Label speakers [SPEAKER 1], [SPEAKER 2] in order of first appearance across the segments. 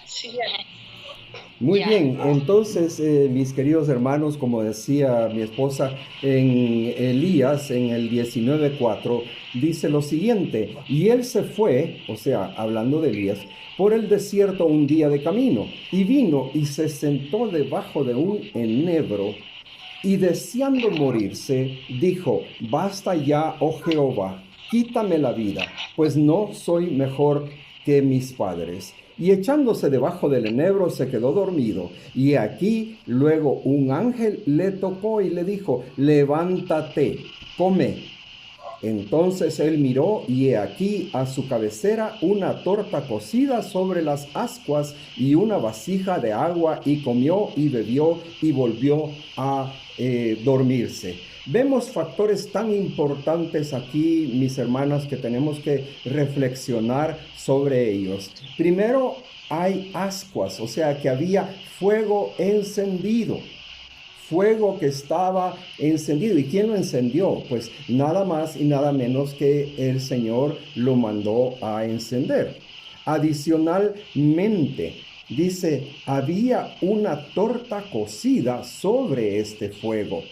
[SPEAKER 1] Sí,
[SPEAKER 2] Muy
[SPEAKER 1] ya.
[SPEAKER 2] bien, entonces, mis queridos hermanos, como decía mi esposa, en Elías, en el 19:4, dice lo siguiente: y él se fue, o sea, hablando de Elías, por el desierto un día de camino, y vino y se sentó debajo de un enebro, y deseando morirse, dijo: basta ya, oh Jehová, quítame la vida, pues no soy mejor que mis padres. Y echándose debajo del enebro se quedó dormido. Y aquí luego un ángel le tocó y le dijo: levántate, come. Entonces él miró, y he aquí a su cabecera una torta cocida sobre las ascuas y una vasija de agua, y comió y bebió y volvió a dormirse. Vemos factores tan importantes aquí, mis hermanas, que tenemos que reflexionar sobre ellos. Primero, hay ascuas, o sea que había fuego encendido, fuego que estaba encendido. ¿Y quién lo encendió? Pues nada más y nada menos que el Señor lo mandó a encender. Adicionalmente, dice: había una torta cocida sobre este fuego,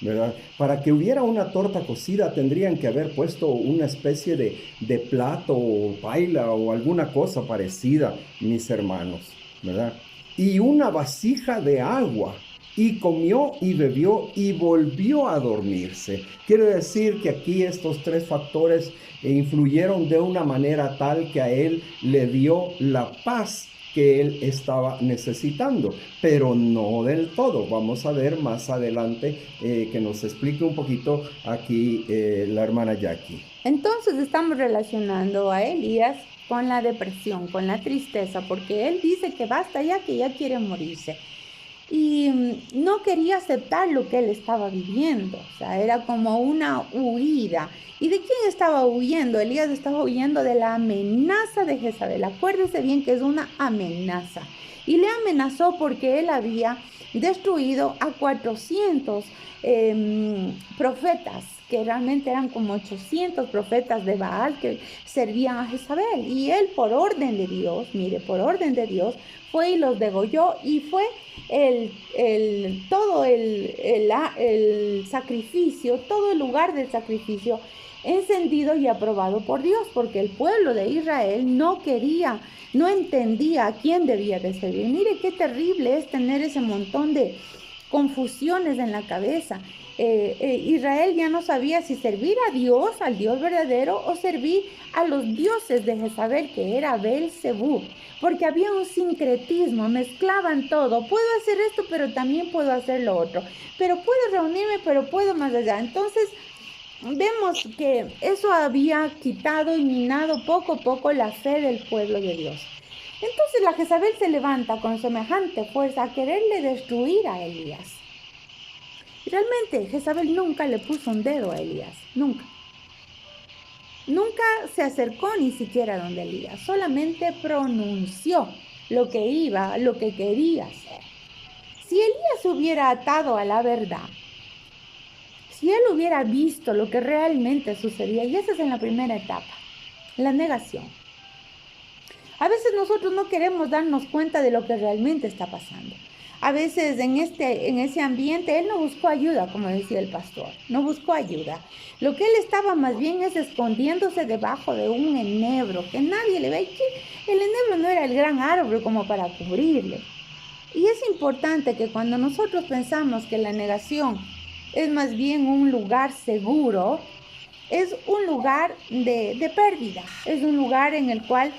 [SPEAKER 2] ¿verdad? Para que hubiera una torta cocida tendrían que haber puesto una especie de plato o paila o alguna cosa parecida, mis hermanos, ¿verdad? Y una vasija de agua, y comió y bebió y volvió a dormirse. Quiere decir que aquí estos tres factores influyeron de una manera tal que a él le dio la paz que él estaba necesitando, pero no del todo. Vamos a ver más adelante que nos explique un poquito aquí la hermana Jackie.
[SPEAKER 3] Entonces estamos relacionando a Elías con la depresión, con la tristeza, porque él dice que basta ya, que ya quiere morirse. Y no quería aceptar lo que él estaba viviendo, o sea, era como una huida. ¿Y de quién estaba huyendo? Elías estaba huyendo de la amenaza de Jezabel. Acuérdese bien que es una amenaza. Y le amenazó porque él había destruido a 400 profetas, que realmente eran como 800 profetas de Baal que servían a Jezabel. Y él, por orden de Dios, mire, por orden de Dios, fue y los degolló, y fue todo el sacrificio, todo el lugar del sacrificio encendido y aprobado por Dios, porque el pueblo de Israel no quería, no entendía a quién debía de servir. Mire qué terrible es tener ese montón de confusiones en la cabeza. Israel ya no sabía si servir a Dios, al Dios verdadero, o servir a los dioses de Jezabel, que era Belzebú, porque había un sincretismo, mezclaban todo. Puedo hacer esto, pero también puedo hacer lo otro. Pero puedo reunirme, pero puedo más allá. Entonces, vemos que eso había quitado y minado poco a poco la fe del pueblo de Dios. Entonces la Jezabel se levanta con semejante fuerza a quererle destruir a Elías. Y realmente Jezabel nunca le puso un dedo a Elías, nunca. Nunca se acercó ni siquiera a donde Elías, solamente pronunció lo que iba, lo que quería hacer. Si Elías hubiera atado a la verdad, si él hubiera visto lo que realmente sucedía, y esa es en la primera etapa, la negación. A veces nosotros no queremos darnos cuenta de lo que realmente está pasando. A veces en ese ambiente él no buscó ayuda, como decía el pastor, no buscó ayuda. Lo que él estaba más bien es escondiéndose debajo de un enebro que nadie le ve. Y que el enebro no era el gran árbol como para cubrirle. Y es importante que cuando nosotros pensamos que la negación es más bien un lugar seguro, es un lugar de pérdida, es un lugar en el cual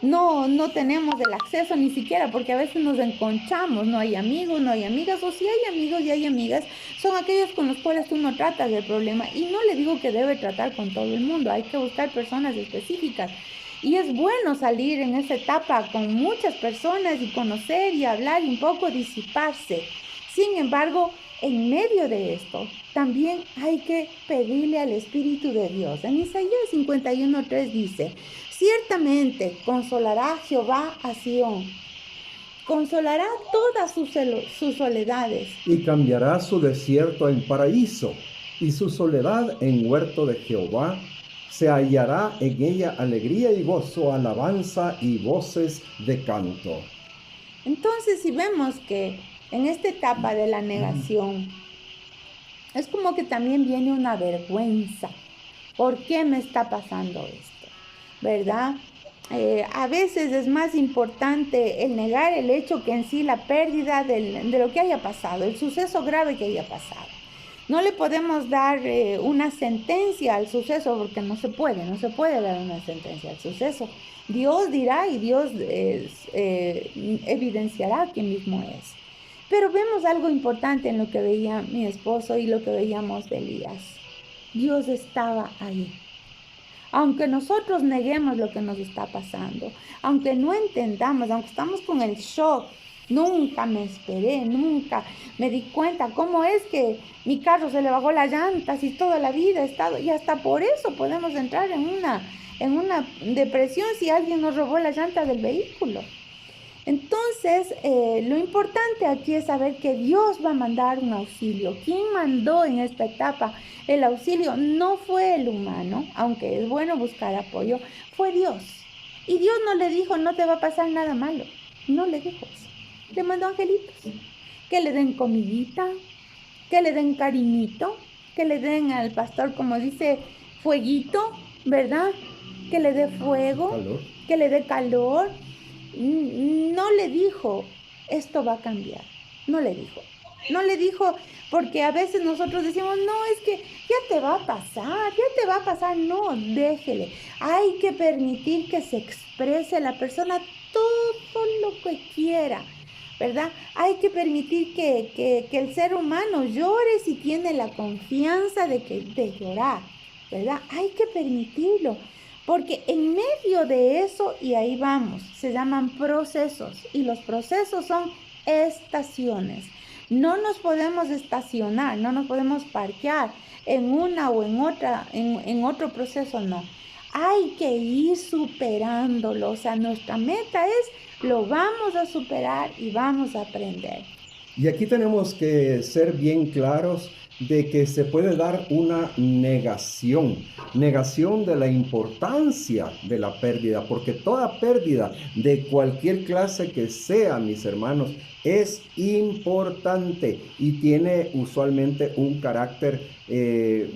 [SPEAKER 3] no tenemos el acceso ni siquiera, porque a veces nos encontramos, no hay amigos, no hay amigas, o si hay amigos y hay amigas, son aquellos con los cuales tú no tratas del problema. Y no le digo que debe tratar con todo el mundo, hay que buscar personas específicas. Y es bueno salir en esa etapa con muchas personas y conocer y hablar y un poco disiparse. Sin embargo, en medio de esto, también hay que pedirle al Espíritu de Dios. En Isaías 51:3 dice: ciertamente consolará Jehová a Sión, consolará todas sus soledades.
[SPEAKER 2] Y cambiará su desierto en paraíso, y su soledad en huerto de Jehová. Se hallará en ella alegría y gozo, alabanza y voces de canto.
[SPEAKER 3] Entonces, si vemos que en esta etapa de la negación, es como que también viene una vergüenza. ¿Por qué me está pasando esto? ¿Verdad? A veces es más importante el negar el hecho que en sí la pérdida de lo que haya pasado, el suceso grave que haya pasado. No le podemos dar una sentencia al suceso porque no se puede dar una sentencia al suceso. Dios dirá y Dios evidenciará quién mismo es. Pero vemos algo importante en lo que veía mi esposo y lo que veíamos de Elías. Dios estaba ahí. Aunque nosotros neguemos lo que nos está pasando, aunque no entendamos, aunque estamos con el shock, nunca me esperé, nunca me di cuenta cómo es que mi carro se le bajó las llantas y toda la vida he estado, y hasta por eso podemos entrar en una depresión si alguien nos robó las llantas del vehículo. Entonces, lo importante aquí es saber que Dios va a mandar un auxilio. ¿Quién mandó en esta etapa el auxilio? No fue el humano, aunque es bueno buscar apoyo, fue Dios. Y Dios no le dijo, no te va a pasar nada malo. No le dijo eso. Le mandó angelitos, que le den comidita, que le den cariñito, que le den al pastor, como dice, fueguito, ¿verdad? Que le dé fuego,
[SPEAKER 2] Calor.
[SPEAKER 3] que le dé calor. No le dijo, esto va a cambiar. No le dijo. No le dijo, porque a veces nosotros decimos, no, es que ya te va a pasar. No, déjele. Hay que permitir que se exprese la persona todo lo que quiera, ¿verdad? Hay que permitir que el ser humano llore si tiene la confianza de llorar, ¿verdad? Hay que permitirlo. Porque en medio de eso, y ahí vamos, se llaman procesos, y los procesos son estaciones. No nos podemos estacionar, no nos podemos parquear en una o en otra, en otro proceso, no. Hay que ir superándolo, o sea, nuestra meta es, lo vamos a superar y vamos a aprender.
[SPEAKER 2] Y aquí tenemos que ser bien claros de que se puede dar una negación de la importancia de la pérdida, porque toda pérdida de cualquier clase que sea, mis hermanos, es importante y tiene usualmente un carácter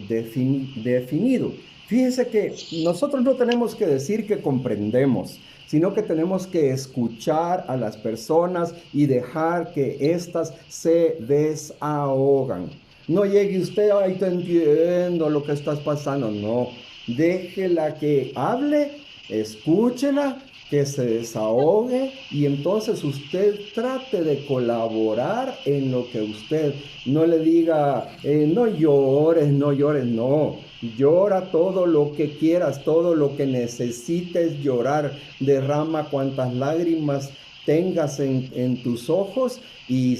[SPEAKER 2] definido. Fíjense que nosotros no tenemos que decir que comprendemos, sino que tenemos que escuchar a las personas y dejar que éstas se desahogan. No llegue usted, ay, te entiendo lo que estás pasando. No, déjela que hable, escúchela, que se desahogue y entonces usted trate de colaborar en lo que usted no le diga, no llores, no. Llora todo lo que quieras, todo lo que necesites llorar. Derrama cuantas lágrimas tengas en tus ojos y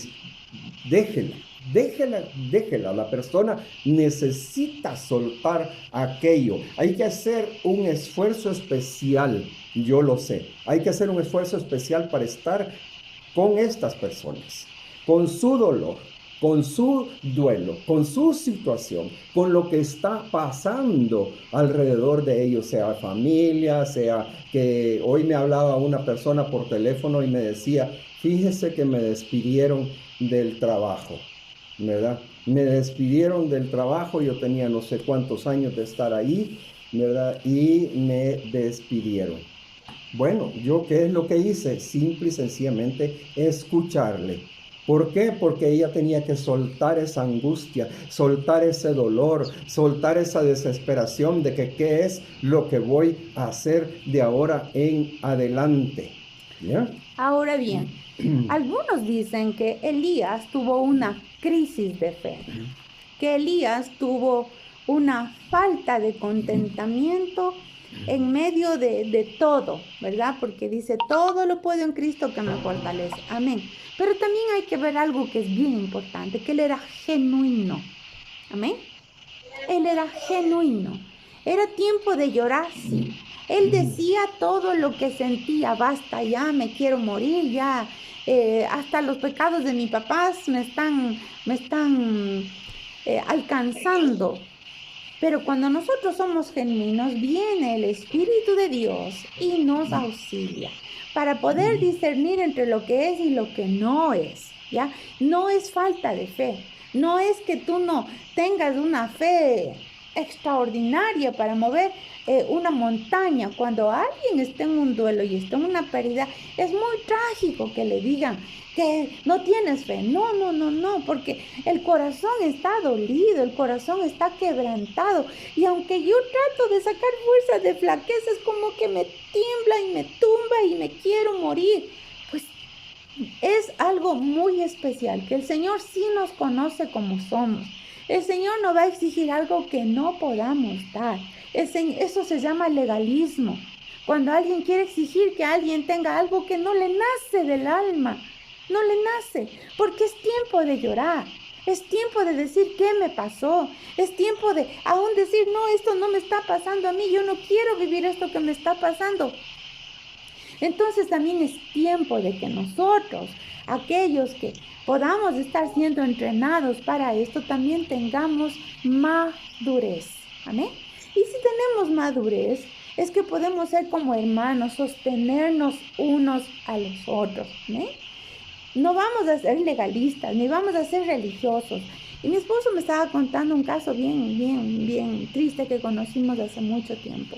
[SPEAKER 2] déjela. La persona necesita soltar aquello. Hay que hacer un esfuerzo especial, yo lo sé. Hay que hacer un esfuerzo especial para estar con estas personas, con su dolor, con su duelo, con su situación, con lo que está pasando alrededor de ellos, sea familia, sea que hoy me hablaba una persona por teléfono y me decía, fíjese que me despidieron del trabajo, ¿verdad? Me despidieron del trabajo, yo tenía no sé cuántos años de estar ahí, ¿verdad? Y me despidieron. Bueno, ¿yo qué es lo que hice? Simple y sencillamente escucharle. ¿Por qué? Porque ella tenía que soltar esa angustia, soltar ese dolor, soltar esa desesperación de que qué es lo que voy a hacer de ahora en adelante. ¿Ya?
[SPEAKER 3] Ahora bien, algunos dicen que Elías tuvo una crisis de fe, que Elías tuvo una falta de contentamiento en medio de todo, ¿verdad? Porque dice, todo lo puedo en Cristo que me fortalece. Amén. Pero también hay que ver algo que es bien importante, que él era genuino. Amén. Él era genuino. Era tiempo de llorar, sí. Él decía todo lo que sentía, basta ya, me quiero morir ya, hasta los pecados de mis papás me están alcanzando. Pero cuando nosotros somos genuinos, viene el Espíritu de Dios y nos auxilia para poder discernir entre lo que es y lo que no es, ¿ya? No es falta de fe, no es que tú no tengas una fe extraordinaria para mover una montaña. Cuando alguien está en un duelo y está en una pérdida, es muy trágico que le digan que no tienes fe. No, no, no, no, porque el corazón está dolido, el corazón está quebrantado. Y aunque yo trato de sacar fuerzas de flaqueza, es como que me tiembla y me tumba y me quiero morir. Pues es algo muy especial, que el Señor sí nos conoce como somos. El Señor no va a exigir algo que no podamos dar. Eso se llama legalismo. Cuando alguien quiere exigir que alguien tenga algo que no le nace del alma, no le nace, porque es tiempo de llorar, es tiempo de decir qué me pasó, es tiempo de aún decir, no, esto no me está pasando a mí, yo no quiero vivir esto que me está pasando. Entonces también es tiempo de que nosotros, aquellos que podamos estar siendo entrenados para esto, también tengamos madurez. Amén. Y si tenemos madurez, es que podemos ser como hermanos, sostenernos unos a los otros. ¿Amén? No vamos a ser legalistas, ni vamos a ser religiosos. Y mi esposo me estaba contando un caso bien triste que conocimos hace mucho tiempo.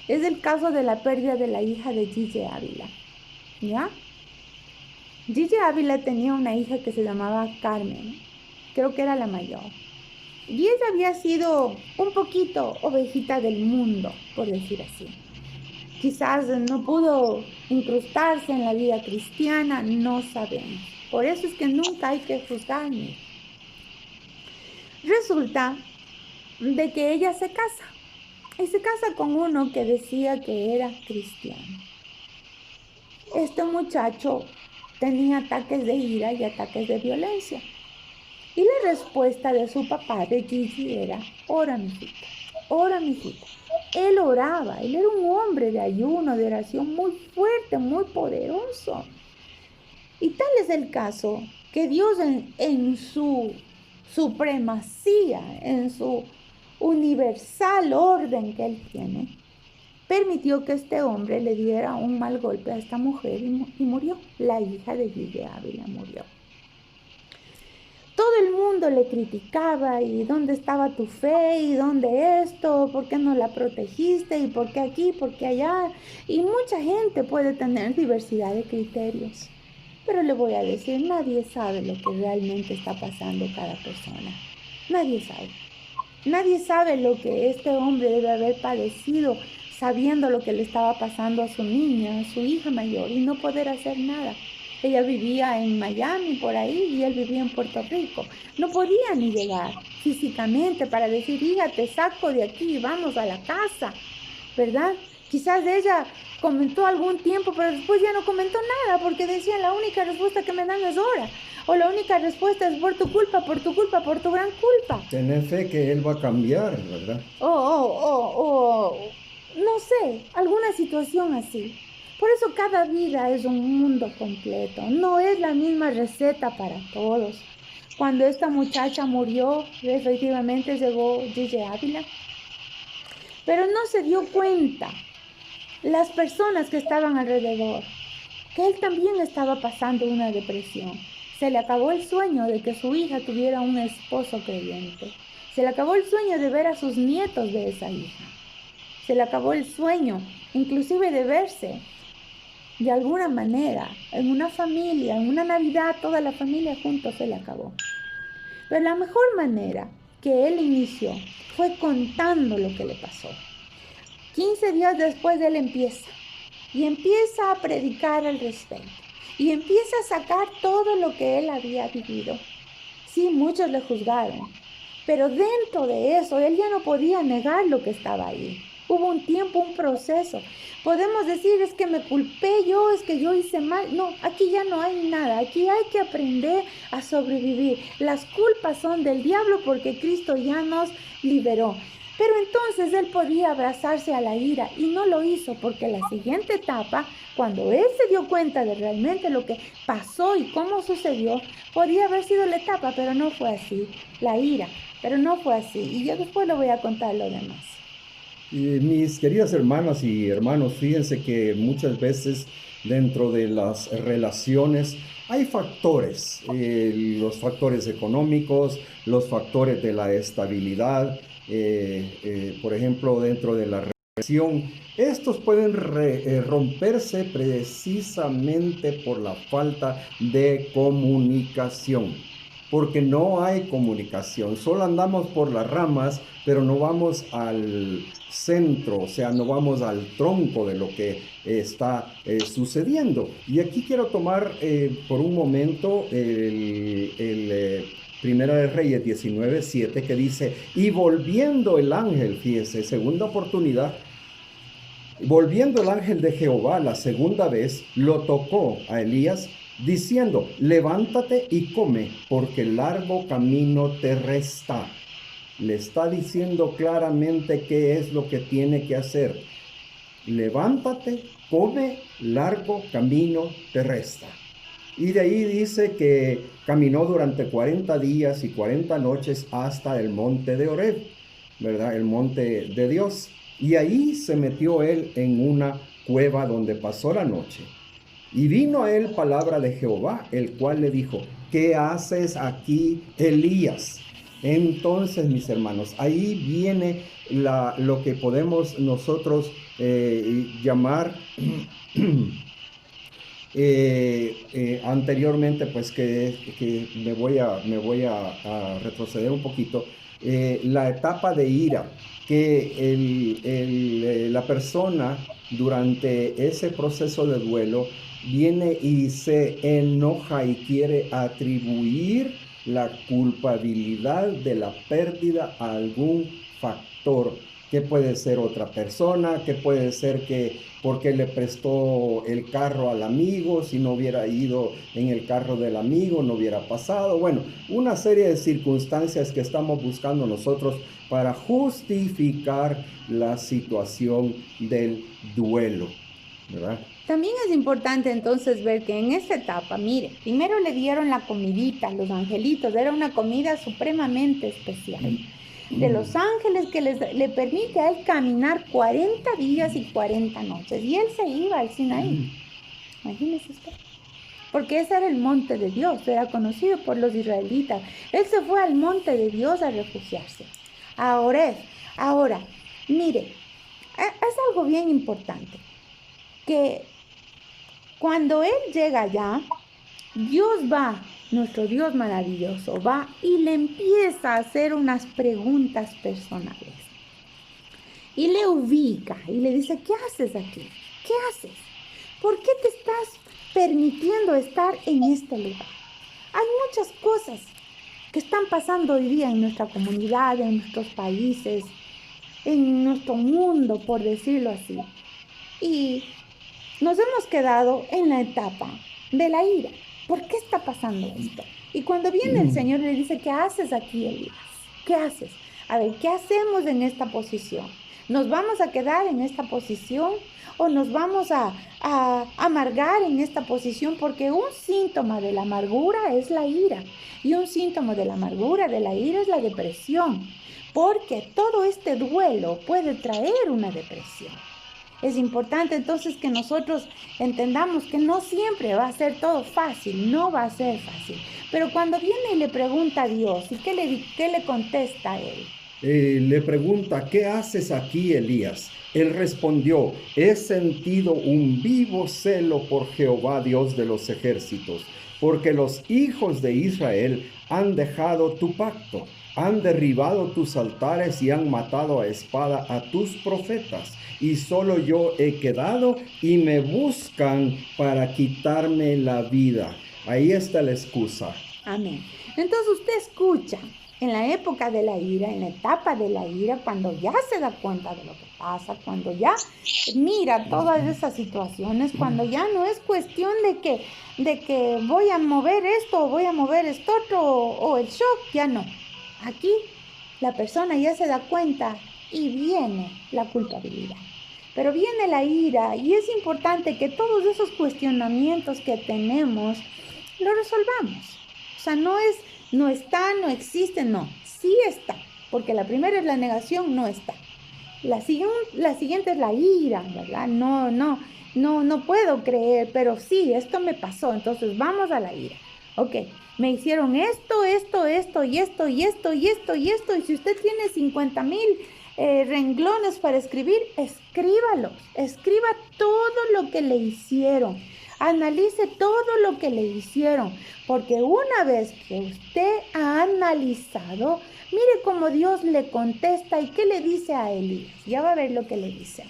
[SPEAKER 3] Es el caso de la pérdida de la hija de Gigi Ávila, ¿ya? Gigi Ávila tenía una hija que se llamaba Carmen, creo que era la mayor. Y ella había sido un poquito ovejita del mundo, por decir así. Quizás no pudo incrustarse en la vida cristiana, no sabemos. Por eso es que nunca hay que juzgarme. Resulta de que ella se casa. Y se casa con uno que decía que era cristiano. Este muchacho tenía ataques de ira y ataques de violencia. Y la respuesta de su papá, de Gigi, era: ora, mijita, ora, mijita. Él oraba, él era un hombre de ayuno, de oración muy fuerte, muy poderoso. Y tal es el caso que Dios en su supremacía, en su universal orden que él tiene, permitió que este hombre le diera un mal golpe a esta mujer y murió. La hija de Gigi Ávila murió. Todo el mundo le criticaba, y dónde estaba tu fe, y dónde esto, por qué no la protegiste, y por qué aquí, por qué allá. Y mucha gente puede tener diversidad de criterios. Pero le voy a decir, nadie sabe lo que realmente está pasando cada persona. Nadie sabe. Nadie sabe lo que este hombre debe haber padecido, sabiendo lo que le estaba pasando a su niña, a su hija mayor, y no poder hacer nada. Ella vivía en Miami, por ahí, y él vivía en Puerto Rico. No podía ni llegar físicamente para decir: hija, te saco de aquí y vamos a la casa, ¿verdad? Quizás ella comentó algún tiempo, pero después ya no comentó nada, porque decía: la única respuesta que me dan es ora. O la única respuesta es por tu culpa, por tu culpa, por tu gran culpa.
[SPEAKER 2] Tener fe que él va a cambiar, ¿verdad?
[SPEAKER 3] No sé, alguna situación así. Por eso cada vida es un mundo completo. No es la misma receta para todos. Cuando esta muchacha murió, efectivamente llegó Gigi Ávila. Pero no se dio cuenta las personas que estaban alrededor, que él también estaba pasando una depresión. Se le acabó el sueño de que su hija tuviera un esposo creyente. Se le acabó el sueño de ver a sus nietos de esa hija. Se le acabó el sueño, inclusive de verse de alguna manera en una familia, en una Navidad, toda la familia juntos. Se le acabó. Pero la mejor manera que él inició fue contando lo que le pasó. 15 días después él empieza a predicar al respecto. Y empieza a sacar todo lo que él había vivido. Sí, muchos le juzgaron, pero dentro de eso él ya no podía negar lo que estaba ahí. Hubo un tiempo, un proceso. Podemos decir: es que me culpé yo, es que yo hice mal. No, aquí ya no hay nada. Aquí hay que aprender a sobrevivir. Las culpas son del diablo porque Cristo ya nos liberó. Pero entonces él podía abrazarse a la ira y no lo hizo porque la siguiente etapa, cuando él se dio cuenta de realmente lo que pasó y cómo sucedió, podía haber sido la etapa, pero no fue así, la ira, pero no fue así. Y yo después le voy a contar lo demás.
[SPEAKER 2] Mis queridas hermanas y hermanos, fíjense que muchas veces dentro de las relaciones hay factores, los factores económicos, los factores de la estabilidad, por ejemplo, dentro de la relación. Estos pueden romperse precisamente por la falta de comunicación, porque no hay comunicación, solo andamos por las ramas, pero no vamos al centro, o sea, no vamos al tronco de lo que está sucediendo. Y aquí quiero tomar por un momento Primera de Reyes 19:7, que dice, y volviendo el ángel, fíjese, segunda oportunidad, volviendo el ángel de Jehová la segunda vez, lo tocó a Elías, diciendo, levántate y come, porque largo camino te resta. Le está diciendo claramente qué es lo que tiene que hacer. Levántate, come, largo camino te resta. Y de ahí dice que caminó durante 40 días y 40 noches hasta el monte de Horeb, ¿verdad? El monte de Dios. Y ahí se metió él en una cueva donde pasó la noche. Y vino a él palabra de Jehová, el cual le dijo, ¿qué haces aquí, Elías? Entonces, mis hermanos, ahí viene lo que podemos nosotros llamar anteriormente, pues que me voy a retroceder un poquito, la etapa de ira, que la persona durante ese proceso de duelo viene y se enoja y quiere atribuir la culpabilidad de la pérdida a algún factor, que puede ser otra persona, que puede ser que porque le prestó el carro al amigo, si no hubiera ido en el carro del amigo no hubiera pasado. Bueno, una serie de circunstancias que estamos buscando nosotros para justificar la situación del duelo, ¿verdad?
[SPEAKER 3] También es importante entonces ver que en esta etapa, mire, primero le dieron la comidita, los angelitos, era una comida supremamente especial de los ángeles que le permite a él caminar 40 días y 40 noches. Y él se iba al Sinaí. Imagínese usted. Porque ese era el monte de Dios, era conocido por los israelitas. Él se fue al monte de Dios a refugiarse, a Horeb. Ahora, mire, es algo bien importante, que cuando él llega allá, Dios va, nuestro Dios maravilloso, va y le empieza a hacer unas preguntas personales. Y le ubica y le dice, ¿qué haces aquí? ¿Qué haces? ¿Por qué te estás permitiendo estar en este lugar? Hay muchas cosas que están pasando hoy día en nuestra comunidad, en nuestros países, en nuestro mundo, por decirlo así. Y nos hemos quedado en la etapa de la ira. ¿Por qué está pasando esto? Y cuando viene el Señor le dice, ¿qué haces aquí, Elías? ¿Qué haces? A ver, ¿qué hacemos en esta posición? ¿Nos vamos a quedar en esta posición o nos vamos a amargar en esta posición? Porque un síntoma de la amargura es la ira. Y un síntoma de la amargura, de la ira, es la depresión. Porque todo este duelo puede traer una depresión. Es importante entonces que nosotros entendamos que no siempre va a ser todo fácil, no va a ser fácil. Pero cuando viene y le pregunta a Dios, ¿y qué le contesta a él?
[SPEAKER 2] Le pregunta, ¿qué haces aquí, Elías? Él respondió, he sentido un vivo celo por Jehová, Dios de los ejércitos, porque los hijos de Israel han dejado tu pacto, han derribado tus altares y han matado a espada a tus profetas. Y solo yo he quedado y me buscan para quitarme la vida. Ahí está la excusa.
[SPEAKER 3] Amén. Entonces usted escucha, en la época de la ira, en la etapa de la ira, cuando ya se da cuenta de lo que pasa, cuando ya mira todas esas situaciones, cuando ya no es cuestión de que voy a mover esto o voy a mover esto otro o el shock, ya no. Aquí la persona ya se da cuenta y viene la culpabilidad. Pero viene la ira y es importante que todos esos cuestionamientos que tenemos lo resolvamos. O sea, no está, no existe, no, sí está. Porque la primera es la negación, no está. La siguiente es la ira, ¿verdad? No puedo creer, pero sí, esto me pasó, entonces vamos a la ira. Ok, me hicieron esto y esto, y si usted tiene 50,000 renglones para escribir, escríbalos, escriba todo lo que le hicieron, analice todo lo que le hicieron, porque una vez que usted ha analizado, mire cómo Dios le contesta y qué le dice a Elías. Ya va a ver lo que le dice.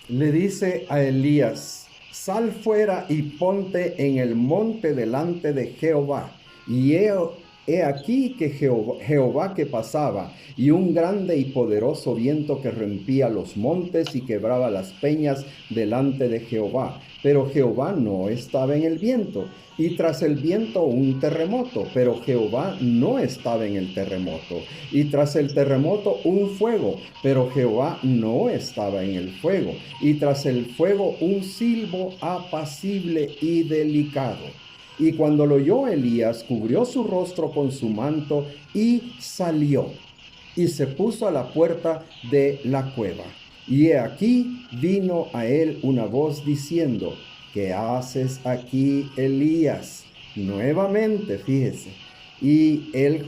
[SPEAKER 2] Le dice a Elías: sal fuera y ponte en el monte delante de Jehová. Y he aquí que Jehová que pasaba, y un grande y poderoso viento que rompía los montes y quebraba las peñas delante de Jehová. Pero Jehová no estaba en el viento, y tras el viento un terremoto, pero Jehová no estaba en el terremoto, y tras el terremoto un fuego, pero Jehová no estaba en el fuego, y tras el fuego un silbo apacible y delicado. Y cuando lo oyó Elías, cubrió su rostro con su manto y salió, y se puso a la puerta de la cueva. Y he aquí vino a él una voz diciendo: ¿qué haces aquí, Elías? Nuevamente, fíjese. Y él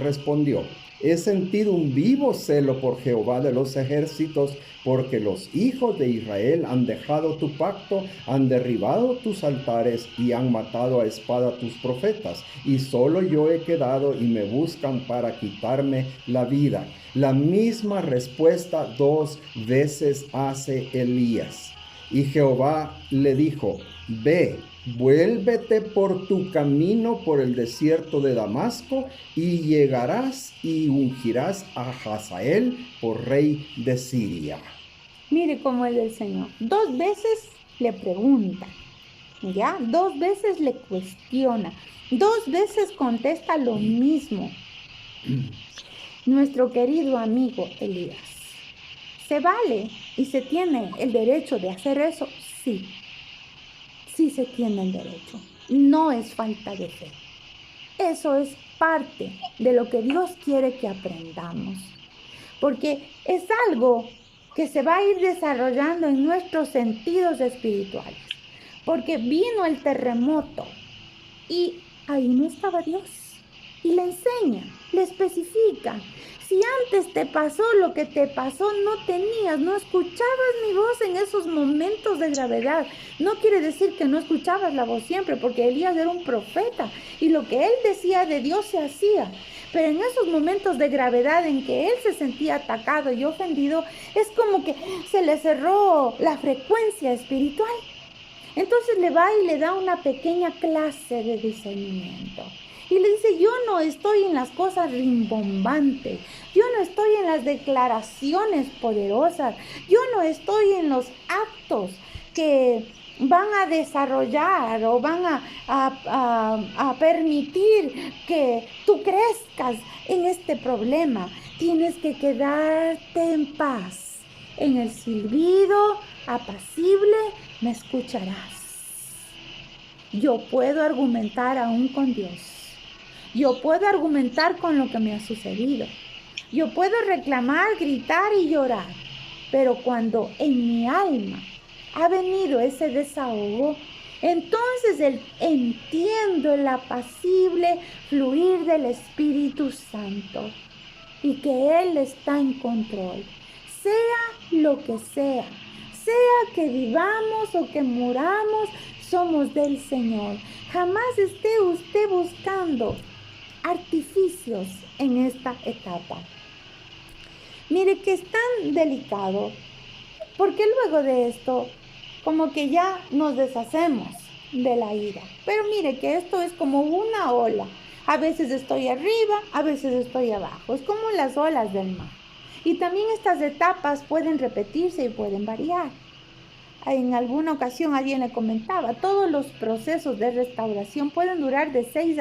[SPEAKER 2] respondió: he sentido un vivo celo por Jehová de los ejércitos, porque los hijos de Israel han dejado tu pacto, han derribado tus altares y han matado a espada tus profetas. Y solo yo he quedado y me buscan para quitarme la vida. La misma respuesta 2 veces hace Elías. Y Jehová le dijo: ve, vuélvete por tu camino por el desierto de Damasco, y llegarás y ungirás a Hazael por rey de Siria.
[SPEAKER 3] Mire cómo es el Señor. 2 veces le pregunta, ¿ya? 2 veces le cuestiona, 2 veces contesta lo mismo. Nuestro querido amigo Elías, ¿se vale y se tiene el derecho de hacer eso? Sí, sí se tiene el derecho. No es falta de fe. Eso es parte de lo que Dios quiere que aprendamos. Porque es algo que se va a ir desarrollando en nuestros sentidos espirituales. Porque vino el terremoto y ahí no estaba Dios. Y le enseña, le especifica. Si antes te pasó lo que te pasó, no escuchabas mi voz en esos momentos de gravedad. No quiere decir que no escuchabas la voz siempre, porque Elías era un profeta y lo que él decía de Dios se hacía. Pero en esos momentos de gravedad en que él se sentía atacado y ofendido, es como que se le cerró la frecuencia espiritual. Entonces le va y le da una pequeña clase de discernimiento. Y le dice: yo no estoy en las cosas rimbombantes, yo no estoy en las declaraciones poderosas, yo no estoy en los actos que van a desarrollar o van a permitir que tú crezcas en este problema. Tienes que quedarte en paz. En el silbido apacible me escucharás. Yo puedo argumentar aún con Dios. Yo puedo argumentar con lo que me ha sucedido. Yo puedo reclamar, gritar y llorar. Pero cuando en mi alma ha venido ese desahogo, entonces entiendo el apacible fluir del Espíritu Santo y que Él está en control. Sea lo que sea que vivamos o que muramos, somos del Señor. Jamás esté usted buscando artificios en esta etapa. Mire que es tan delicado, porque luego de esto, como que ya nos deshacemos de la ira. Pero mire que esto es como una ola. A veces estoy arriba, a veces estoy abajo. Es como las olas del mar. Y también estas etapas pueden repetirse y pueden variar. En alguna ocasión alguien le comentaba, todos los procesos de restauración pueden durar de 6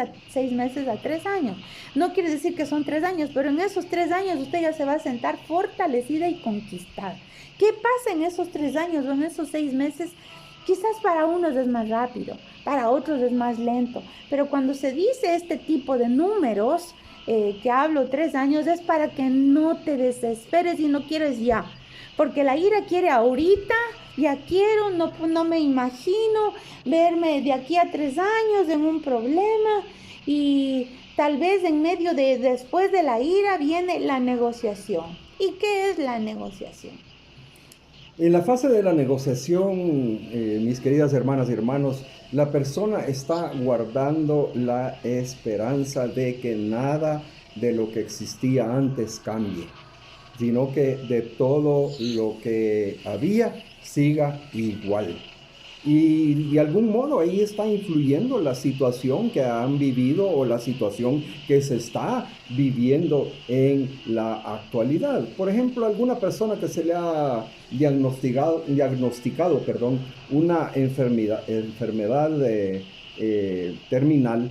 [SPEAKER 3] meses a 3 años. No quiere decir que son 3 años, pero en esos 3 años usted ya se va a sentar fortalecida y conquistada. ¿Qué pasa en esos 3 años o en esos 6 meses? Quizás para unos es más rápido, para otros es más lento, pero cuando se dice este tipo de números, que hablo 3 años, es para que no te desesperes y no quieres ya, porque la ira quiere ahorita, ya quiero, no me imagino verme de aquí a 3 años en un problema y tal vez en medio después de la ira viene la negociación. ¿Y qué es la negociación?
[SPEAKER 2] En la fase de la negociación, mis queridas hermanas y hermanos, la persona está guardando la esperanza de que nada de lo que existía antes cambie, sino que de todo lo que había siga igual. Y de algún modo ahí está influyendo la situación que han vivido o la situación que se está viviendo en la actualidad. Por ejemplo, alguna persona que se le ha diagnosticado, una enfermedad terminal,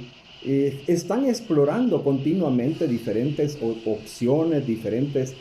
[SPEAKER 2] están explorando continuamente diferentes opciones, diferentes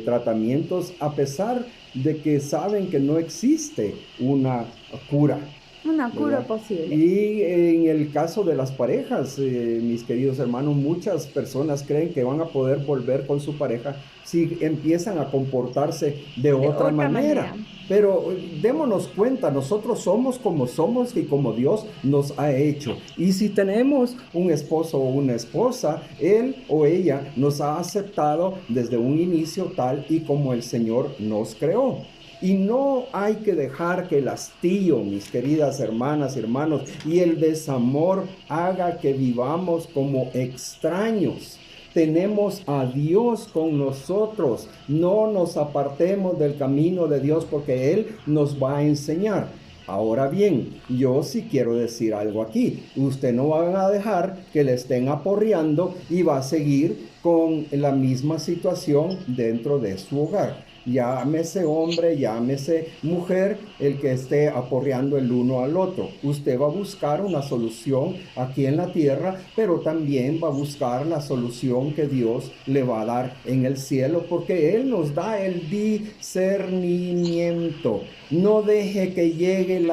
[SPEAKER 2] tratamientos, a pesar de que saben que no existe una cura.
[SPEAKER 3] Una cura
[SPEAKER 2] ¿Verdad?
[SPEAKER 3] posible.
[SPEAKER 2] Y en el caso de las parejas, mis queridos hermanos, muchas personas creen que van a poder volver con su pareja si empiezan a comportarse de otra manera. Pero démonos cuenta, nosotros somos como somos y como Dios nos ha hecho. Y si tenemos un esposo o una esposa, él o ella nos ha aceptado desde un inicio tal y como el Señor nos creó. Y no hay que dejar que el hastío, mis queridas hermanas y hermanos, y el desamor haga que vivamos como extraños. Tenemos a Dios con nosotros. No nos apartemos del camino de Dios porque Él nos va a enseñar. Ahora bien, yo sí quiero decir algo aquí. Usted no va a dejar que le estén aporreando y va a seguir con la misma situación dentro de su hogar. Llámese hombre, llámese mujer, el que esté aporreando el uno al otro. Usted va a buscar una solución aquí en la tierra, pero también va a buscar la solución que Dios le va a dar en el cielo, porque Él nos da el discernimiento. No deje que llegue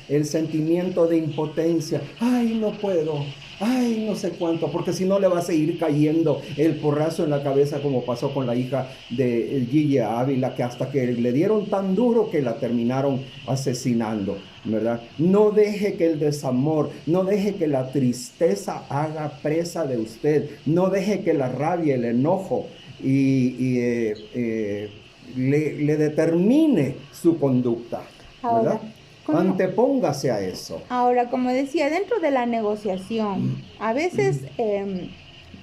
[SPEAKER 2] el sentimiento de impotencia. Ay, no puedo. Ay, no sé cuánto, porque si no le va a seguir cayendo el porrazo en la cabeza como pasó con la hija de Gille Ávila, que hasta que le dieron tan duro que la terminaron asesinando, ¿verdad? No deje que el desamor, no deje que la tristeza haga presa de usted, no deje que la rabia, el enojo le determine su conducta, ¿verdad? Antepóngase a eso.
[SPEAKER 3] Ahora, como decía, dentro de la negociación, a veces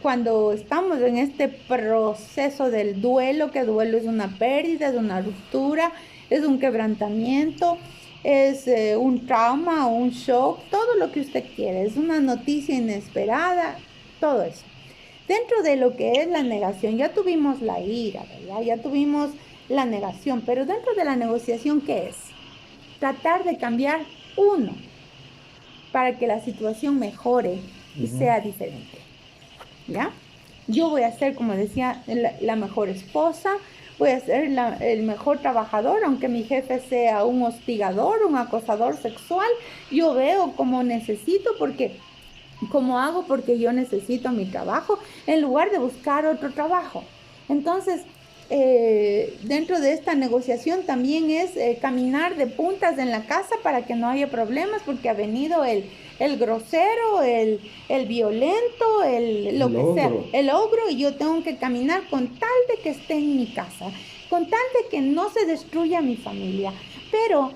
[SPEAKER 3] cuando estamos en este proceso del duelo, que duelo es una pérdida, es una ruptura, es un quebrantamiento, es un trauma, un shock, todo lo que usted quiere, es una noticia inesperada, todo eso. Dentro de lo que es la negación, ya tuvimos la ira, ¿verdad? Ya tuvimos la negación, pero dentro de la negociación, ¿qué es? Tratar de cambiar uno para que la situación mejore y sea diferente, ¿ya? Yo voy a ser, como decía, la mejor esposa, voy a ser el mejor trabajador, aunque mi jefe sea un hostigador, un acosador sexual, yo veo como necesito, como hago porque yo necesito mi trabajo, en lugar de buscar otro trabajo. Entonces, dentro de esta negociación también es caminar de puntas en la casa para que no haya problemas, porque ha venido el grosero, el violento, lo que sea, el ogro, y yo tengo que caminar con tal de que esté en mi casa, con tal de que no se destruya mi familia. Pero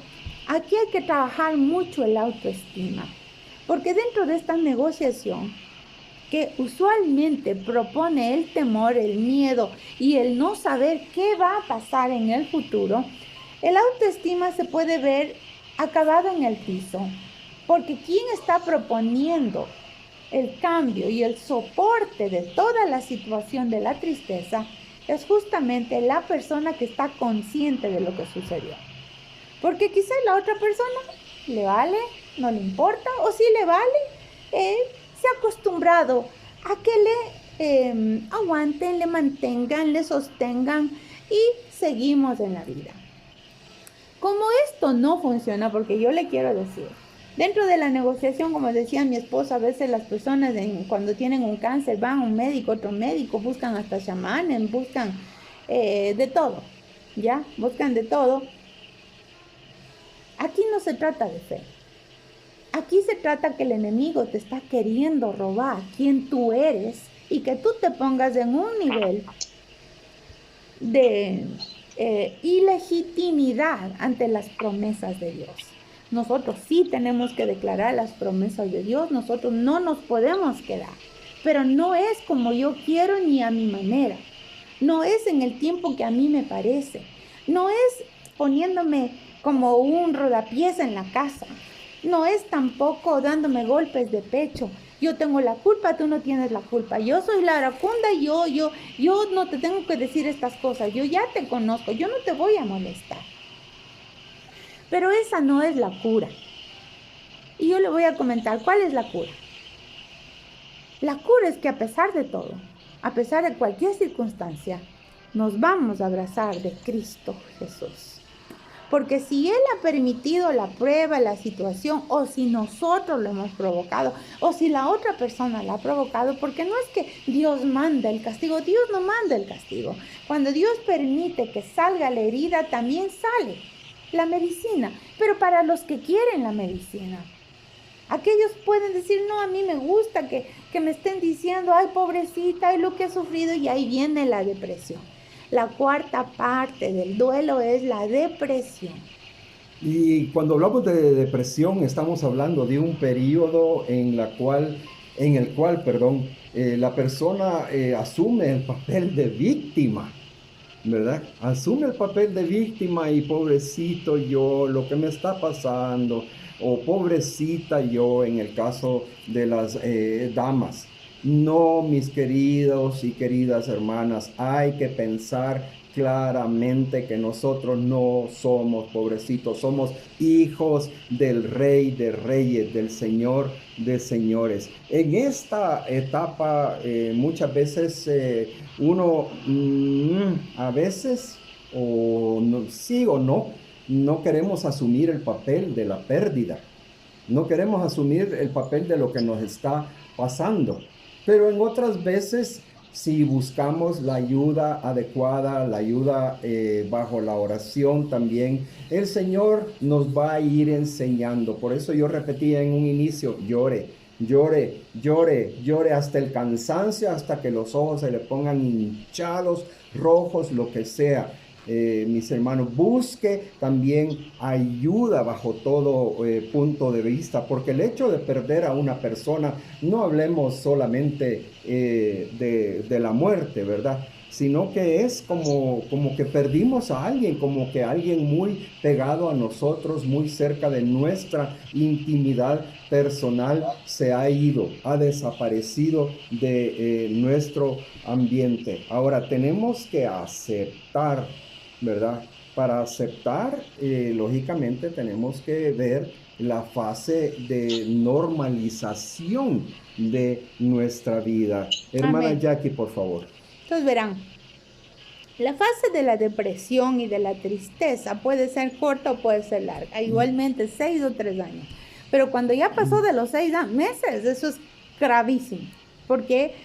[SPEAKER 3] aquí hay que trabajar mucho el autoestima, porque dentro de esta negociación, que usualmente propone el temor, el miedo y el no saber qué va a pasar en el futuro, el autoestima se puede ver acabado en el piso, porque quien está proponiendo el cambio y el soporte de toda la situación de la tristeza es justamente la persona que está consciente de lo que sucedió. Porque quizás la otra persona le vale, no le importa, o si le vale, se ha acostumbrado a que le aguanten, le mantengan, le sostengan y seguimos en la vida. Como esto no funciona, porque yo le quiero decir, dentro de la negociación, como decía mi esposa, a veces las personas cuando tienen un cáncer van a un médico, otro médico, buscan hasta chamanes, buscan de todo, ¿ya? Buscan de todo. Aquí no se trata de fe. Aquí se trata que el enemigo te está queriendo robar quién tú eres y que tú te pongas en un nivel de ilegitimidad ante las promesas de Dios. Nosotros sí tenemos que declarar las promesas de Dios, nosotros no nos podemos quedar, pero no es como yo quiero ni a mi manera, no es en el tiempo que a mí me parece, no es poniéndome como un rodapiés en la casa, no es tampoco dándome golpes de pecho. Yo tengo la culpa, tú no tienes la culpa. Yo soy la iracunda, yo no te tengo que decir estas cosas. Yo ya te conozco, yo no te voy a molestar. Pero esa no es la cura. Y yo le voy a comentar cuál es la cura. La cura es que a pesar de todo, a pesar de cualquier circunstancia, nos vamos a abrazar de Cristo Jesús. Porque si Él ha permitido la prueba, la situación, o si nosotros lo hemos provocado, o si la otra persona la ha provocado, porque no es que Dios manda el castigo, Dios no manda el castigo. Cuando Dios permite que salga la herida, también sale la medicina, pero para los que quieren la medicina. Aquellos pueden decir, no, a mí me gusta que me estén diciendo, ay, pobrecita, ay, lo que he sufrido, y ahí viene la depresión. La cuarta parte del duelo es la depresión.
[SPEAKER 2] Y cuando hablamos de depresión, estamos hablando de un periodo en el cual, la persona asume el papel de víctima, ¿verdad? Asume el papel de víctima y pobrecito yo, lo que me está pasando, o pobrecita yo en el caso de las damas. No, mis queridos y queridas hermanas, hay que pensar claramente que nosotros no somos pobrecitos, somos hijos del Rey de Reyes, del Señor de Señores. En esta etapa muchas veces uno a veces o no, sí o no queremos asumir el papel de la pérdida, no queremos asumir el papel de lo que nos está pasando. Pero en otras veces, si buscamos la ayuda adecuada, la ayuda bajo la oración también, el Señor nos va a ir enseñando. Por eso yo repetía en un inicio, llore, llore, llore, llore hasta el cansancio, hasta que los ojos se le pongan hinchados, rojos, lo que sea. Mis hermanos, busque también ayuda bajo todo punto de vista, porque el hecho de perder a una persona, no hablemos solamente de la muerte, ¿verdad? Sino que es como que perdimos a alguien, como que alguien muy pegado a nosotros, muy cerca de nuestra intimidad personal, se ha ido, ha desaparecido de nuestro ambiente. Ahora tenemos que aceptar, ¿verdad? Para aceptar, lógicamente tenemos que ver la fase de normalización de nuestra vida. Hermana
[SPEAKER 3] Amén.
[SPEAKER 2] Jackie, por favor.
[SPEAKER 3] Entonces verán, la fase de la depresión y de la tristeza puede ser corta o puede ser larga, igualmente 6 o 3 años. Pero cuando ya pasó de los 6 meses, eso es gravísimo. ¿Por qué?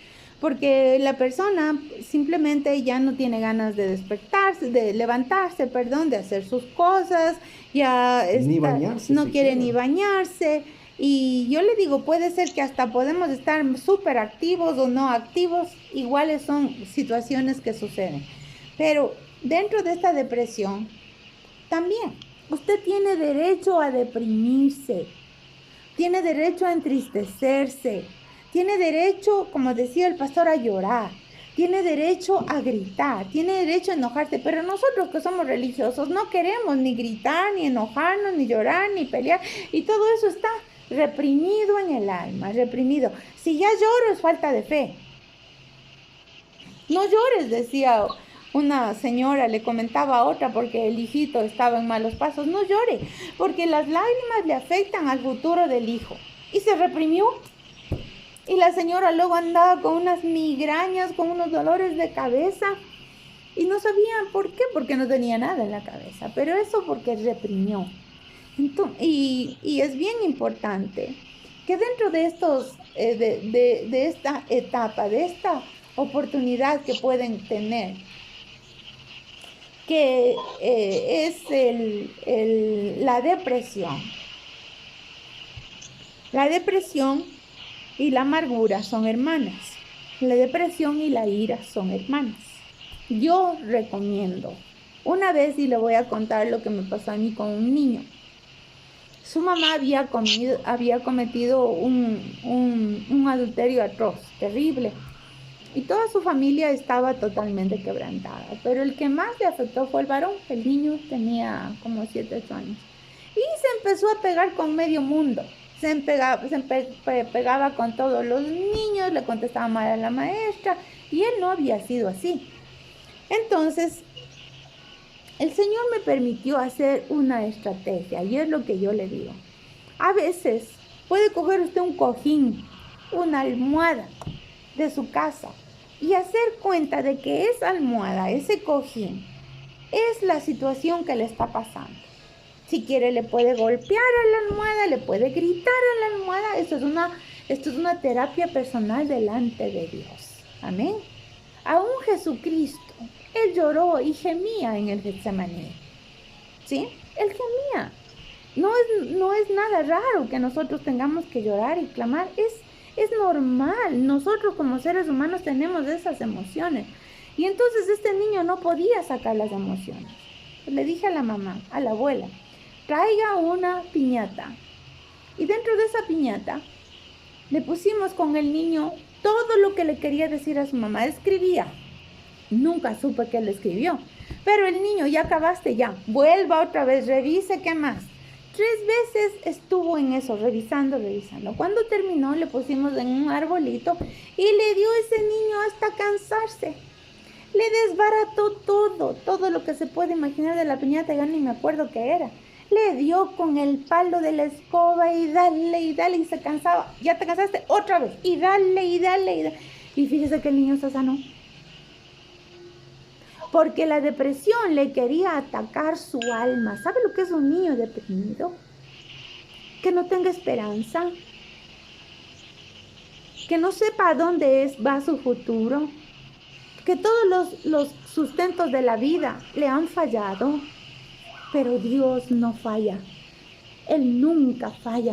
[SPEAKER 3] Porque la persona simplemente ya no tiene ganas de despertarse, de levantarse, de hacer sus cosas, ya
[SPEAKER 2] Ni bañarse
[SPEAKER 3] no quiere
[SPEAKER 2] siquiera.
[SPEAKER 3] ni bañarse. Y yo le digo, puede ser que hasta podemos estar súper activos o no activos, iguales son situaciones que suceden. Pero dentro de esta depresión, también usted tiene derecho a deprimirse, tiene derecho a entristecerse, tiene derecho, como decía el pastor, a llorar, tiene derecho a gritar, tiene derecho a enojarse, pero nosotros que somos religiosos no queremos ni gritar, ni enojarnos, ni llorar, ni pelear, y todo eso está reprimido en el alma, reprimido. Si ya lloro es falta de fe. No llores, decía una señora le comentaba a otra porque el hijito estaba en malos pasos: no llore, porque las lágrimas le afectan al futuro del hijo. Y se reprimió. Y la señora luego andaba con unas migrañas, con unos dolores de cabeza. Y no sabían por qué, porque no tenía nada en la cabeza. Pero eso porque reprimió. Entonces, y es bien importante que dentro de estos, de esta etapa, de esta oportunidad que pueden tener, que es la depresión. La depresión y la amargura son hermanas. La depresión y la ira son hermanas. Yo recomiendo, una vez, y le voy a contar lo que me pasó a mí con un niño. Su mamá había cometido un adulterio atroz, terrible. Y toda su familia estaba totalmente quebrantada. Pero el que más le afectó fue el varón. El niño tenía como 7, 8 años. Y se empezó a pegar con medio mundo. Pegaba con todos los niños, le contestaba mal a la maestra. Y él no había sido así. Entonces, el Señor me permitió hacer una estrategia. Y es lo que yo le digo. A veces puede coger usted un cojín, una almohada de su casa y hacer cuenta de que esa almohada, ese cojín, es la situación que le está pasando. Si quiere, le puede golpear a la almohada, le puede gritar a la almohada. Esto es una terapia personal delante de Dios. Amén. Aún Jesucristo, Él lloró y gemía en el Getsemaní. ¿Sí? Él gemía. No es nada raro que nosotros tengamos que llorar y clamar. Es normal. Nosotros como seres humanos tenemos esas emociones. Y entonces este niño no podía sacar las emociones. Le dije a la mamá, a la abuela: traiga una piñata. Y dentro de esa piñata le pusimos con el niño todo lo que le quería decir a su mamá. Escribía. Nunca supe que él escribió. Pero el niño: ya acabaste, ya. Vuelva otra vez, revise qué más. 3 veces estuvo en eso, revisando. Cuando terminó, le pusimos en un arbolito y le dio ese niño hasta cansarse. Le desbarató todo lo que se puede imaginar de la piñata, ya ni me acuerdo qué era. Le dio con el palo de la escoba y dale, y se cansaba. Ya te cansaste, otra vez, y dale. Y fíjese que el niño se sanó. Porque la depresión le quería atacar su alma. ¿Sabe lo que es un niño deprimido? Que no tenga esperanza. Que no sepa a dónde va su futuro. Que todos los sustentos de la vida le han fallado. Pero Dios no falla. Él nunca falla.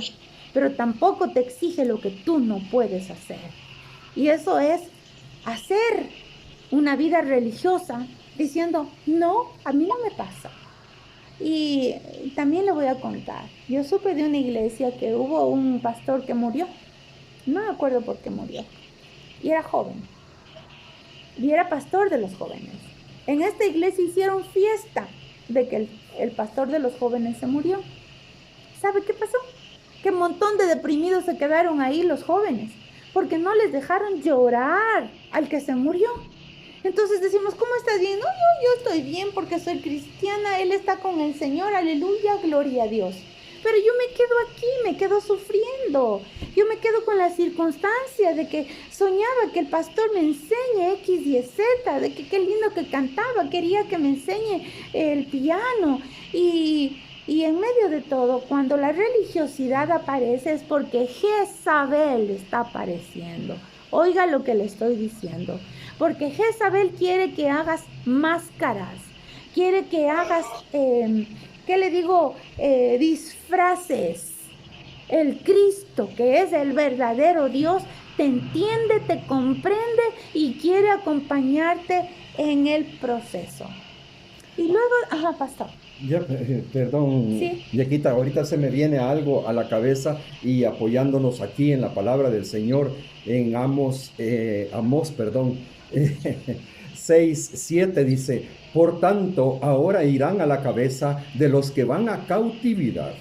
[SPEAKER 3] Pero tampoco te exige lo que tú no puedes hacer. Y eso es hacer una vida religiosa diciendo: no, a mí no me pasa. Y también le voy a contar. Yo supe de una iglesia que hubo un pastor que murió. No me acuerdo por qué murió. Y era joven. Y era pastor de los jóvenes. En esta iglesia hicieron fiesta de que el pastor de los jóvenes se murió. ¿Sabe qué pasó? Que un montón de deprimidos se quedaron ahí, los jóvenes, porque no les dejaron llorar al que se murió. Entonces decimos: ¿cómo estás bien? No, yo estoy bien porque soy cristiana, él está con el Señor, aleluya, gloria a Dios. Pero yo me quedo aquí, me quedo sufriendo. Yo me quedo con la circunstancia de que soñaba que el pastor me enseñe X, Y, Z, de que qué lindo que cantaba, quería que me enseñe el piano. Y en medio de todo, cuando la religiosidad aparece, es porque Jezabel está apareciendo. Oiga lo que le estoy diciendo. Porque Jezabel quiere que hagas máscaras, quiere que hagas, disfraces. El Cristo, que es el verdadero Dios, te entiende, te comprende y quiere acompañarte en el proceso. Y luego, pastor.
[SPEAKER 2] Perdón,
[SPEAKER 3] Sí.
[SPEAKER 2] Yaquita, ahorita se me viene algo a la cabeza y apoyándonos aquí en la palabra del Señor en Amós 6:7 dice: por tanto, ahora irán a la cabeza de los que van a cautividad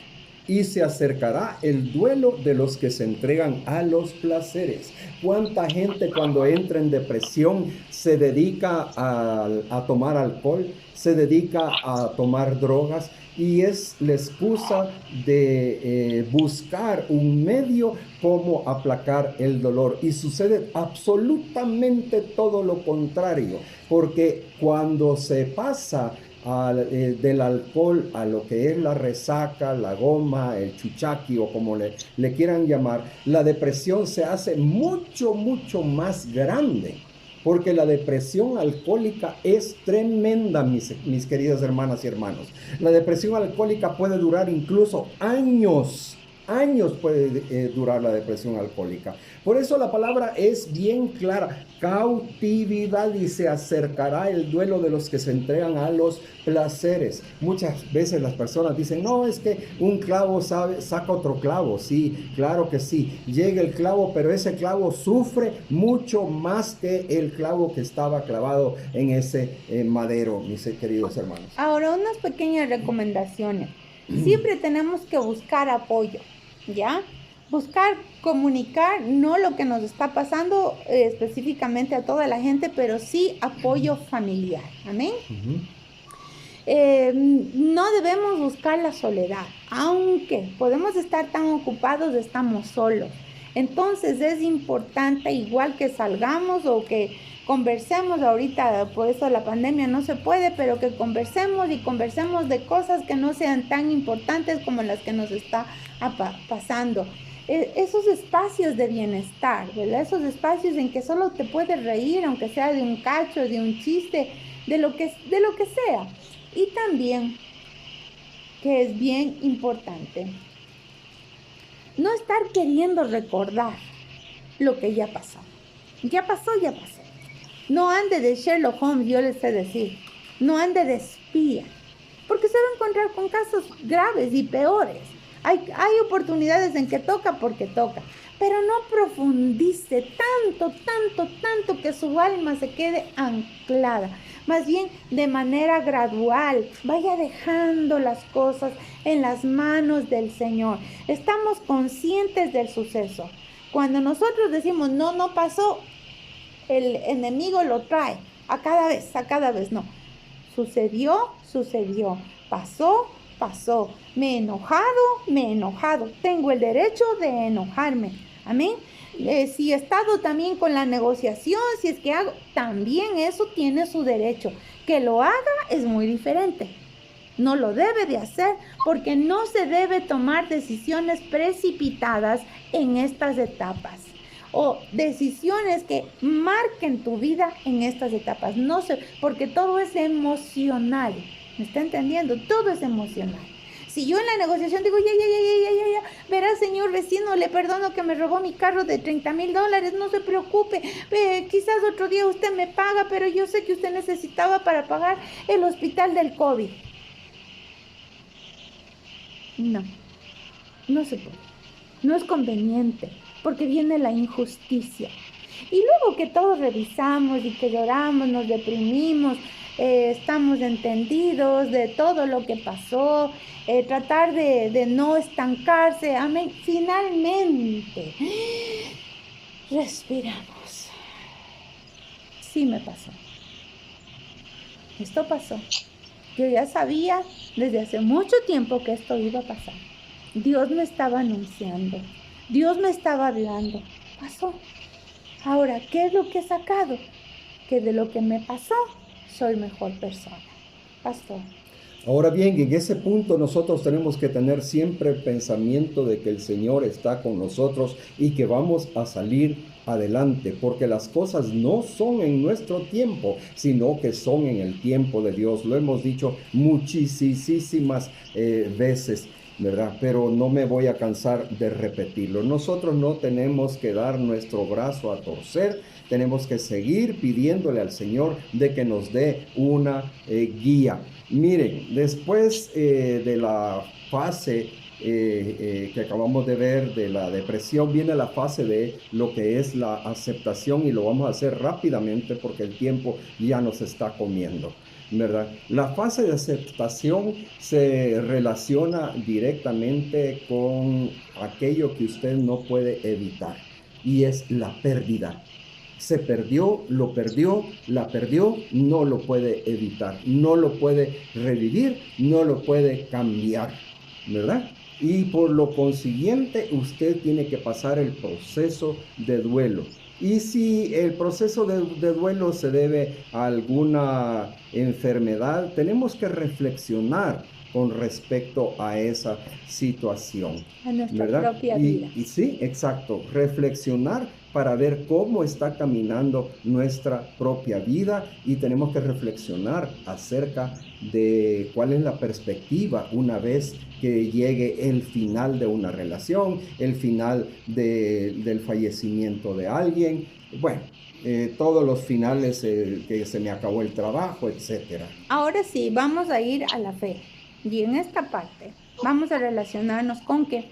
[SPEAKER 2] y se acercará el duelo de los que se entregan a los placeres. ¿Cuánta gente cuando entra en depresión se dedica a tomar alcohol, se dedica a tomar drogas? Y es la excusa de buscar un medio como aplacar el dolor. Y sucede absolutamente todo lo contrario, porque cuando se pasa del alcohol a lo que es la resaca, la goma, el chuchaqui o como le quieran llamar, la depresión se hace mucho, mucho más grande. Porque la depresión alcohólica es tremenda, mis queridas hermanas y hermanos. La depresión alcohólica puede durar incluso años. Años puede durar la depresión alcohólica. Por eso la palabra es bien clara. Cautividad, y se acercará el duelo de los que se entregan a los placeres. Muchas veces las personas dicen, no, es que un clavo saca otro clavo. Sí, claro que sí. Llega el clavo, pero ese clavo sufre mucho más que el clavo que estaba clavado en ese madero, mis queridos hermanos.
[SPEAKER 3] Ahora, unas pequeñas recomendaciones. Siempre tenemos que buscar apoyo, ¿ya? Buscar comunicar, no lo que nos está pasando específicamente a toda la gente, pero sí apoyo familiar. Amén. No debemos buscar la soledad, aunque podemos estar tan ocupados, estamos solos. Entonces es importante, igual que salgamos o que conversemos ahorita, por eso la pandemia no se puede, pero que conversemos y conversemos de cosas que no sean tan importantes como las que nos está pasando. Esos espacios de bienestar, ¿verdad? Esos espacios en que solo te puedes reír, aunque sea de un cacho, de un chiste, de lo que sea. Y también, que es bien importante, no estar queriendo recordar lo que ya pasó. Ya pasó, ya pasó. No ande de Sherlock Holmes, yo les sé decir. No ande de espía, porque se va a encontrar con casos graves y peores. Hay oportunidades en que toca porque toca, pero no profundice tanto que su alma se quede anclada. Más bien, de manera gradual, vaya dejando las cosas en las manos del Señor. Estamos conscientes del suceso. Cuando nosotros decimos, no pasó, el enemigo lo trae a cada vez, no. Sucedió, pasó. Me he enojado. Tengo el derecho de enojarme. Amén. Si he estado también con la negociación, si es que hago, también eso tiene su derecho. Que lo haga es muy diferente. No lo debe de hacer porque no se debe tomar decisiones precipitadas en estas etapas o decisiones que marquen tu vida en estas etapas. No sé, porque todo es emocional. ¿Me está entendiendo? Todo es emocional. Si yo en la negociación digo, ya, verá, señor vecino, le perdono que me robó mi carro de $30,000, no se preocupe, quizás otro día usted me paga, pero yo sé que usted necesitaba para pagar el hospital del COVID. No se puede, no es conveniente, porque viene la injusticia. Y luego que todos revisamos y que lloramos, nos deprimimos, estamos entendidos de todo lo que pasó, tratar de no estancarse, amén. Finalmente, respiramos. Sí me pasó. Esto pasó. Yo ya sabía desde hace mucho tiempo que esto iba a pasar. Dios me estaba anunciando. Dios me estaba hablando. Pasó. Ahora, ¿qué es lo que he sacado? Que de lo que me pasó, soy mejor persona. Pastor.
[SPEAKER 2] Ahora bien, en ese punto nosotros tenemos que tener siempre el pensamiento de que el Señor está con nosotros y que vamos a salir adelante, porque las cosas no son en nuestro tiempo, sino que son en el tiempo de Dios. Lo hemos dicho muchísimas veces, ¿verdad? Pero no me voy a cansar de repetirlo. Nosotros no tenemos que dar nuestro brazo a torcer, tenemos que seguir pidiéndole al Señor de que nos dé una guía. Miren, después de la fase que acabamos de ver de la depresión, viene la fase de lo que es la aceptación, y lo vamos a hacer rápidamente porque el tiempo ya nos está comiendo. ¿verdad? La fase de aceptación se relaciona directamente con aquello que usted no puede evitar y es la pérdida. Se perdió, la perdió, no lo puede evitar, no lo puede revivir, no lo puede cambiar, ¿verdad? Y por lo consiguiente, usted tiene que pasar el proceso de duelo. Y si el proceso de duelo se debe a alguna enfermedad, tenemos que reflexionar con respecto a esa situación,
[SPEAKER 3] A nuestra
[SPEAKER 2] ¿verdad?
[SPEAKER 3] propia vida.
[SPEAKER 2] Y sí, exacto, reflexionar para ver cómo está caminando nuestra propia vida y tenemos que reflexionar acerca de cuál es la perspectiva una vez que llegue el final de una relación, el final del fallecimiento de alguien, bueno, todos los finales, que se me acabó el trabajo, etcétera.
[SPEAKER 3] Ahora sí, vamos a ir a la fe. Y en esta parte vamos a relacionarnos con que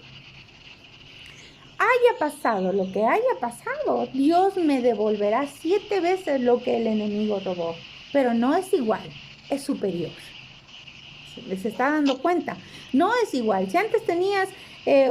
[SPEAKER 3] haya pasado lo que haya pasado, Dios me devolverá 7 veces lo que el enemigo robó. Pero no es igual, es superior. ¿Se está dando cuenta? No es igual. Si antes tenías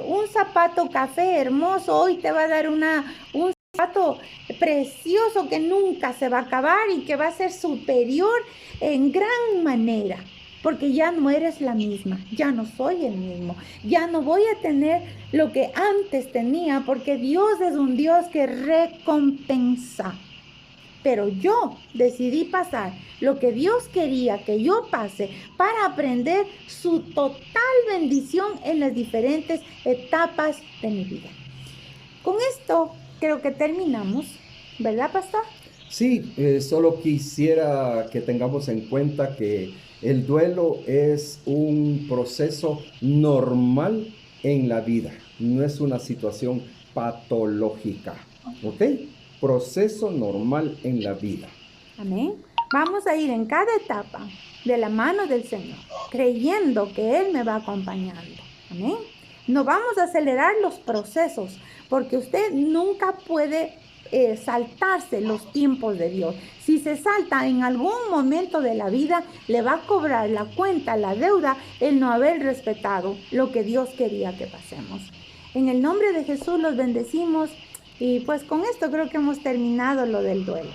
[SPEAKER 3] un zapato café hermoso, hoy te va a dar un zapato precioso que nunca se va a acabar y que va a ser superior en gran manera. Porque ya no eres la misma, ya no soy el mismo, ya no voy a tener lo que antes tenía, porque Dios es un Dios que recompensa. Pero yo decidí pasar lo que Dios quería que yo pase para aprender su total bendición en las diferentes etapas de mi vida. Con esto creo que terminamos, ¿verdad, pastor?
[SPEAKER 2] Sí, solo quisiera que tengamos en cuenta que el duelo es un proceso normal en la vida, no es una situación patológica, ¿ok? Proceso normal en la vida.
[SPEAKER 3] Amén. Vamos a ir en cada etapa de la mano del Señor, creyendo que Él me va acompañando. Amén. No vamos a acelerar los procesos, porque usted nunca puede saltarse los tiempos de Dios. Si se salta en algún momento de la vida, le va a cobrar la cuenta, la deuda, el no haber respetado lo que Dios quería que pasemos. En el nombre de Jesús los bendecimos y pues con esto creo que hemos terminado lo del duelo.